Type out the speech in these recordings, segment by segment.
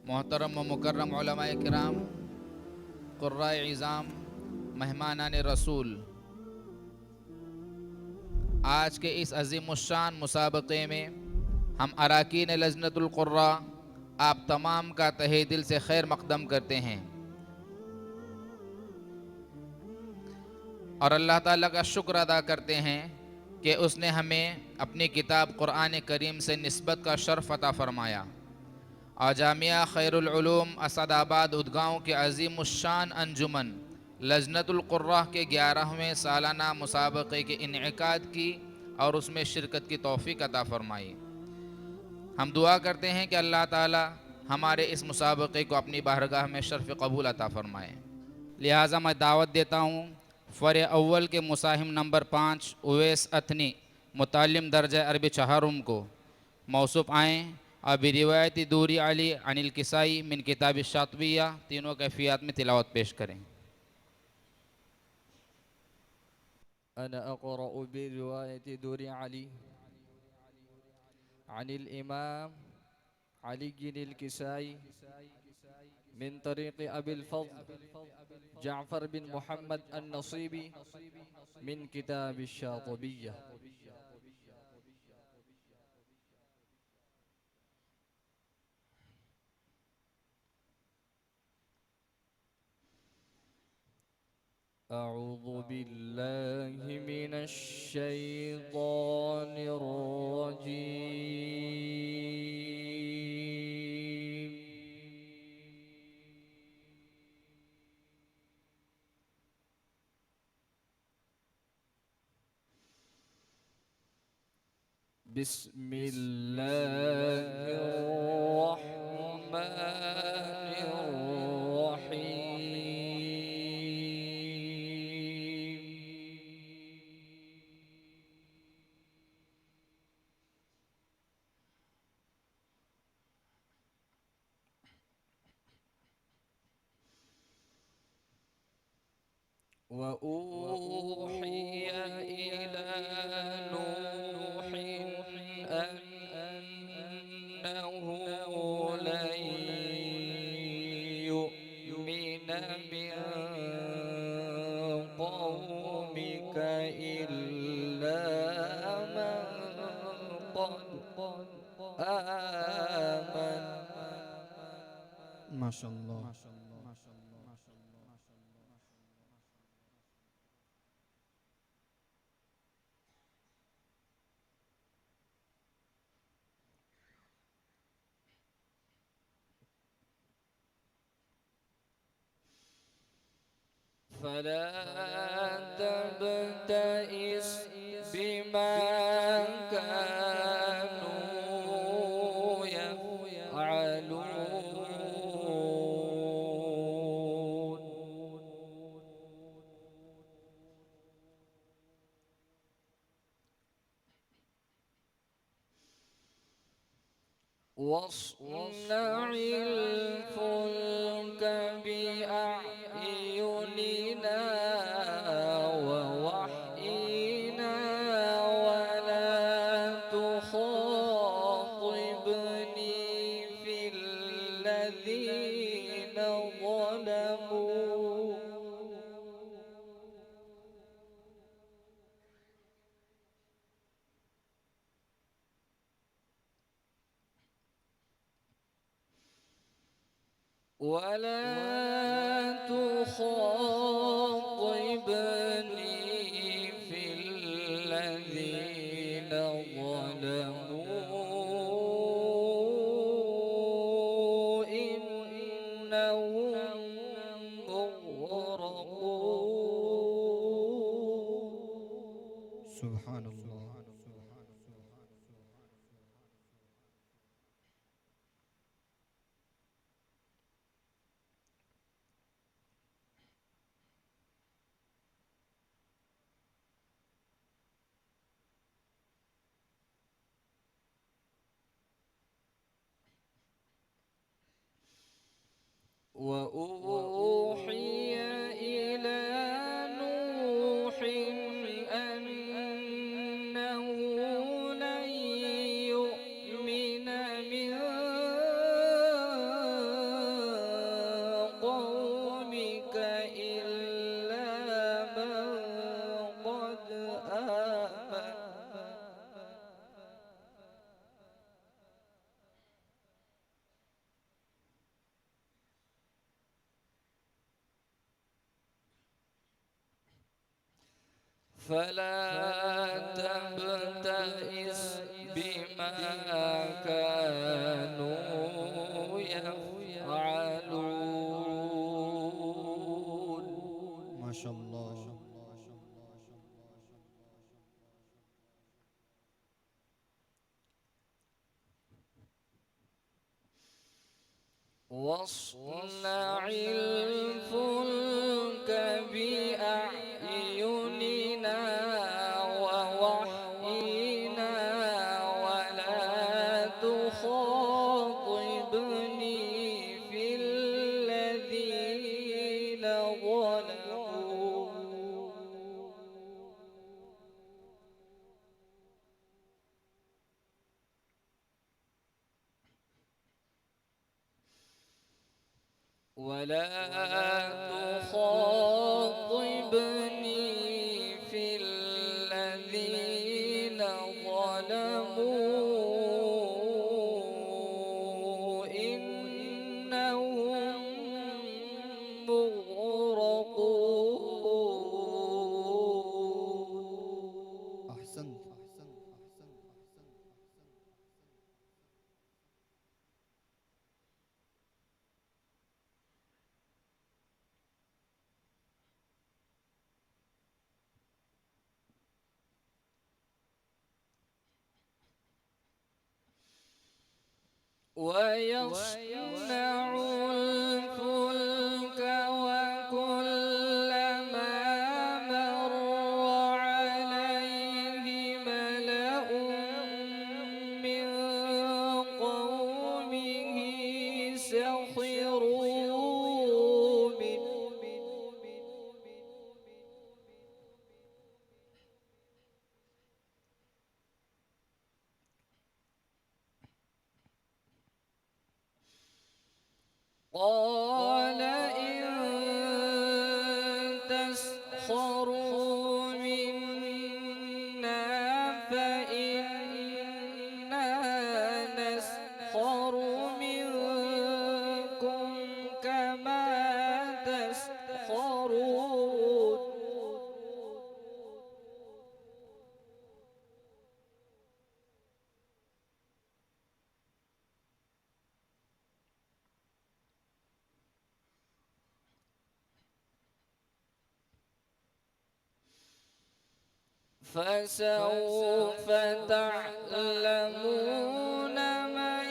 मोहतरम व मुकर्रम उलमाए किराम, कुर्राए इज़ाम, मेहमानान रसूल, आज के इस अज़ीमुश्शान मुसाबक़े में हम अराकीन लजनतुल क़ुर्रा आप तमाम का तहे दिल से खैर मक़दम करते हैं और अल्लाह ताला का शुक्र अदा करते हैं कि उसने हमें अपनी किताब क़ुरआन करीम से निस्बत का शर्फ़ अता फ़रमाया और जामिया खैरुल उलूम असदाबाद उदगांव के अज़ीमुश्शान अंजुमन लजनतुल क़ुर्रा के 11वें सालाना मुसाबक़े के इनेकाद की और उसमें शिरकत की तौफ़ीक अता फ़रमाई। हम दुआ करते हैं कि अल्लाह ताला हमारे इस मुसाबक़े को अपनी बारगाह में शर्फ़ कबूल अता फ़रमाए। लिहाजा मैं दावत देता हूँ फ़र अव्वल के मुसाहिम नंबर 5 उवैस अथनी मुतालिम दर्जा अरबी चहारुम को मौसूफ़ आएँ और बिरिवायती दूरी अली अनिल किसाई मिन किताब शातविया तीनों कैफियत में तिलावत पेश करें। أنا أقرأ برواية دور علي عن الإمام علي الكسائي من طريق أبي الفضل جعفر بن محمد النصيبي من كتاب الشاطبية. أعوذ بالله من الشيطان الرجيم. بسم الله الرحمن الرحيم. وأوحي إلى نوح أنه لن يؤمن من قومك إلا من قد آمن. ما شاء الله. فلا تبتئس بما كانوا يفعلون. واصنع الفلك بأعيننا ووحينا ولا تخاطبني في الذين ظلموا في الذين ظلموا إنهم مغرقون. سبحان الله. وأوحي إلى نوح أنه لن يؤمن من فلا تبتئس بما كانوا يفعلون. ما شاء الله. واصنع الفلك بأعيننا ووحينا ولا تخاطبني في الذين ظلموا في الذين ظلموا إنهم مغرقون. أحسنت. ويصنع الفلك وكلما مر عليه ملأ من قومه سخروا منه قال إن تسخروا منا فإنا نسخر منكم كما تسخرون. فسوف تعلمون من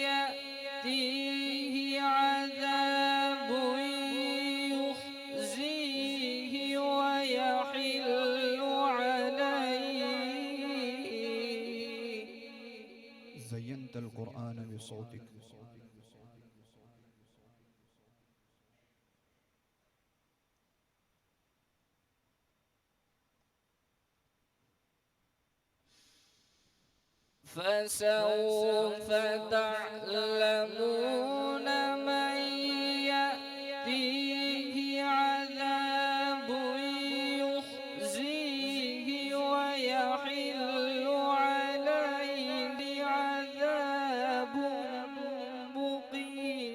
يأتيه عذاب يخزيه ويحل عليه. زينت القرآن بصوتك. فسوف تعلمون من يأتيه عذاب يخزيه ويحل عليه عذاب مقيم.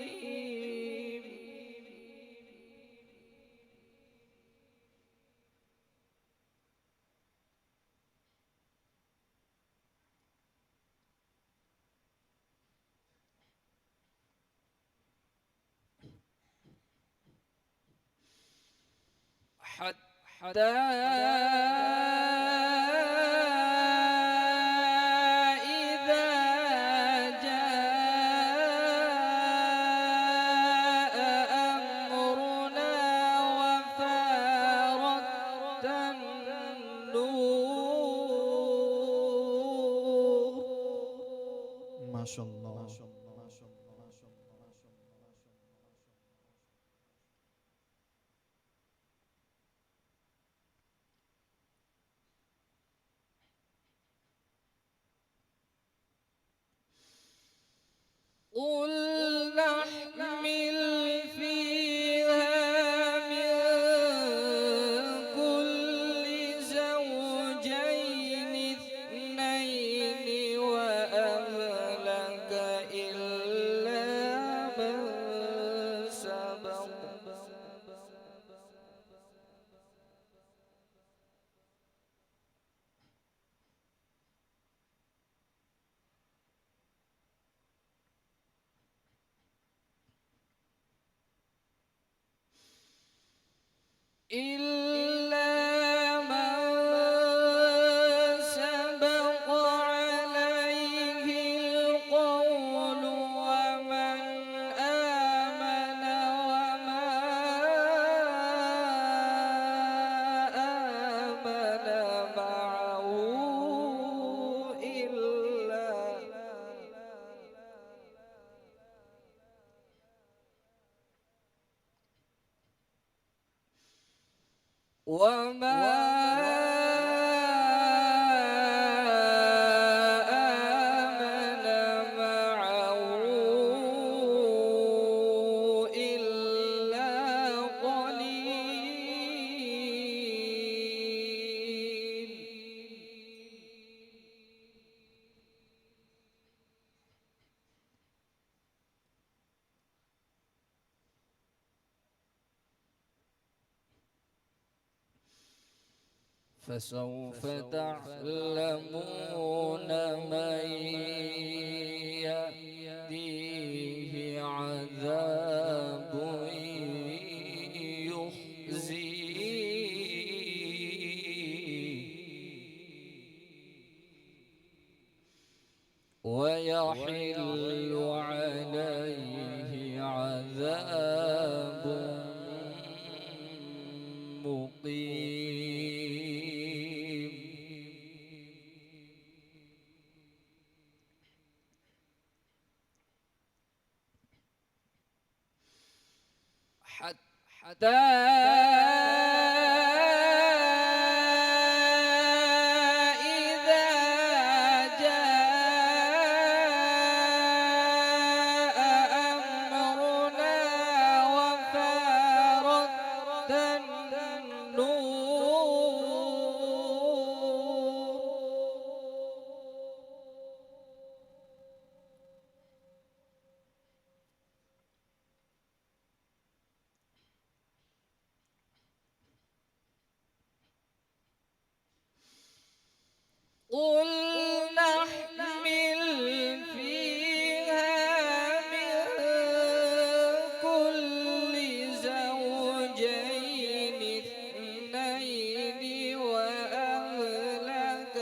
حتى إذا جاء أمرنا وفارت النور. ما شاء الله. إلا من سبق عليه القول ومن آمن وما آمن معه إلا وما آمن معه إلا قليل. فسوف تعلمون من يأتيه عذاب يخزيه ويحل عليه عذاب مقيم. حتى إذا جاء أمرنا وفارت النور قل نحمل فيها من كل زوجين اثنين وأهلك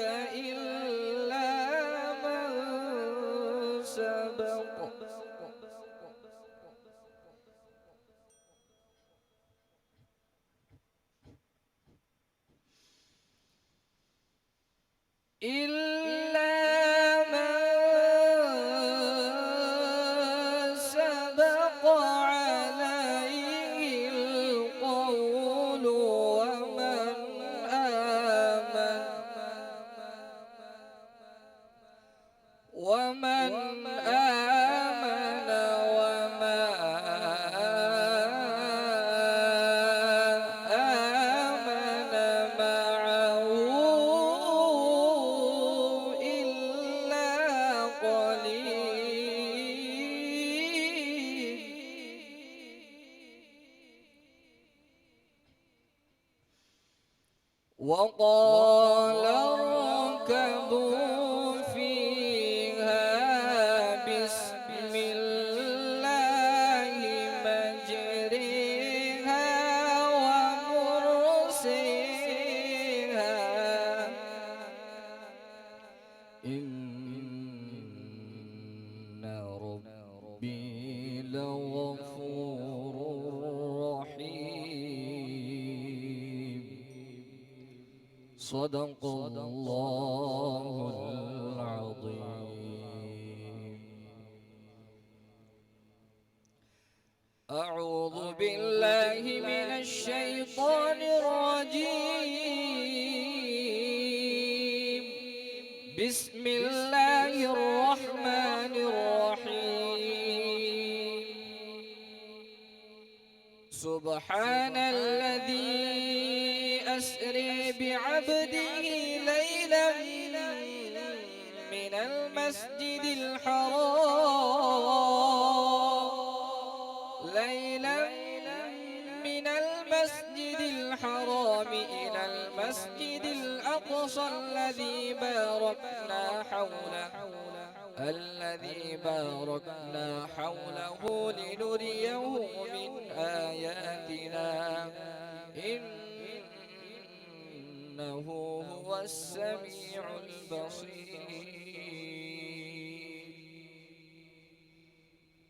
إلا من سبق عليه القول ومن آمن وما آمن معه إلا قليل. وقال اركبوا فيها بسم الله مجريها ومرسيها إن ربي لغفور رحيم. صدق الله العظيم. أعوذ بالله من الشيطان الرجيم. بسم الله الرحمن الرحيم. سبحان الذي أسري بعبده ليلا من المسجد الحرام إلى المسجد الأقصى الذي باركنا حوله لنريه من آياتنا. السميع البصير.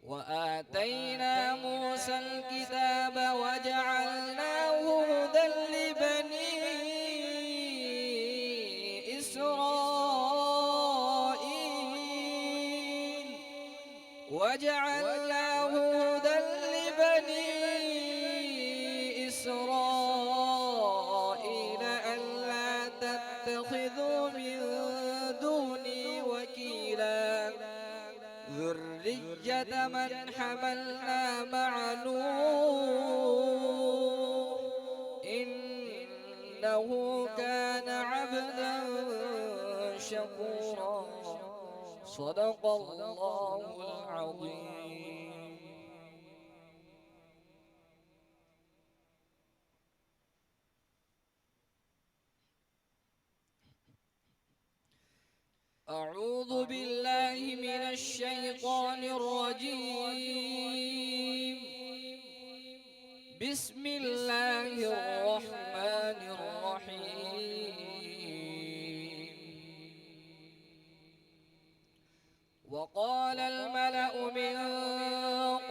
وآتينا موسى الكتاب وجعلناه هدى لبني إسرائيل وجعلناه هدى لبني إسرائيل ألا تتخذوا من دوني وكيلا ذرية من حملنا مع نوح إنه كان عبدا شكورا. صدق الله العظيم. أعوذ بالله من الشيطان الرجيم. بسم الله الرحمن الرحيم. وقال الملأ من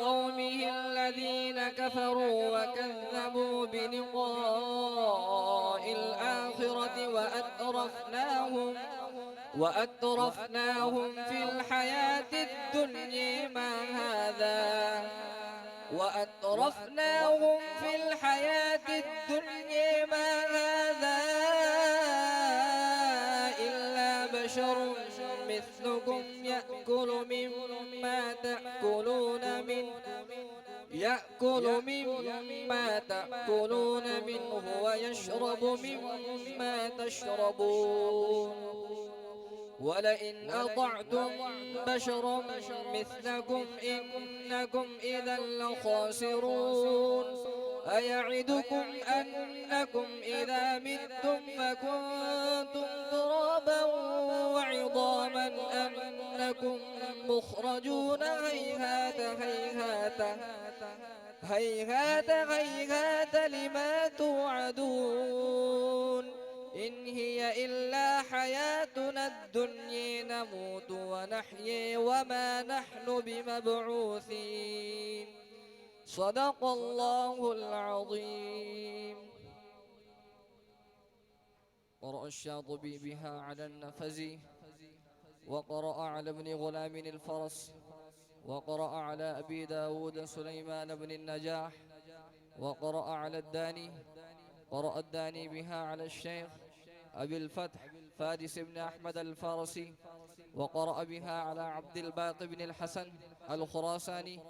قومه الذين كفروا وكذبوا بلقاء الآخرة وأترفناهم في الحياة الدنيا ما هذا إلا بشر مثلكم يأكل مما تأكلون منه ويشرب مما تشربون ولئن أطعتم بشرا مثلكم إنكم إذا لخاسرون. أيعدكم أنكم إذا متم فكنتم ترابا وعظاما أنكم مخرجون. هيهات لما توعدون. إن هي إلا حياتنا الدنيا نموت ونحيي وما نحن بمبعوثين. صدق الله العظيم. قرأ الشاطبي بها على النفزي، وقرأ على ابن غلام الفرس، وقرأ على أبي داود سليمان بن النجاح، وقرأ على الداني. قرأ الداني بها على الشيخ أبي الفتح فارس بن أحمد الفارسي، وقرأ بها على عبد الباقي بن الحسن الخراساني،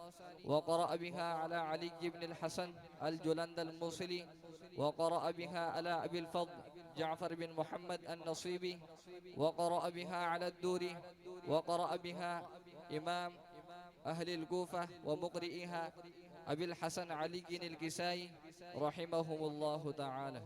وقرأ بها على علي بن الحسن الجلند الموصلي، وقرأ بها على أبي الفضل جعفر بن محمد النصيبي، وقرأ بها على الدوري، وقرأ بها إمام أهل الكوفة ومقرئها أبي الحسن علي الكسائي رحمهم الله تعالى.